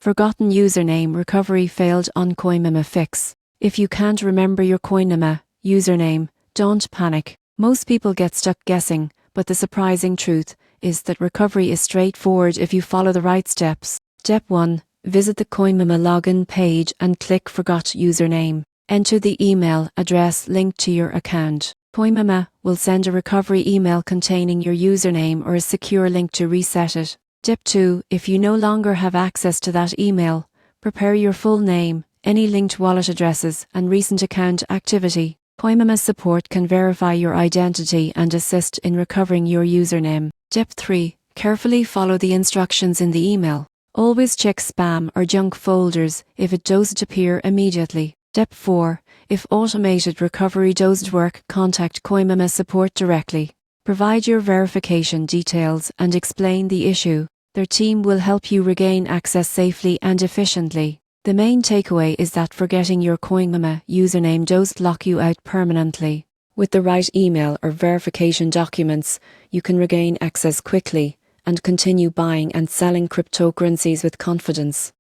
Forgotten username recovery failed on Coinmama Fix. If you can't remember your Coinmama username, don't panic. Most people get stuck guessing, but the surprising truth is that recovery is straightforward if you follow the right steps. Step 1. Visit the Coinmama login page and click Forgot Username. Enter the email address linked to your account. Coinmama will send a recovery email containing your username or a secure link to reset it. Step 2. If you no longer have access to that email, prepare your full name, any linked wallet addresses, and recent account activity. Coinmama support can verify your identity and assist in recovering your username. Step 3. Carefully follow the instructions in the email. Always check spam or junk folders if it doesn't appear immediately. Step 4. If automated recovery doesn't work, contact Coinmama support directly. Provide your verification details and explain the issue. Their team will help you regain access safely and efficiently. The main takeaway is that forgetting your Coinmama username doesn't lock you out permanently. With the right email or verification documents, you can regain access quickly and continue buying and selling cryptocurrencies with confidence.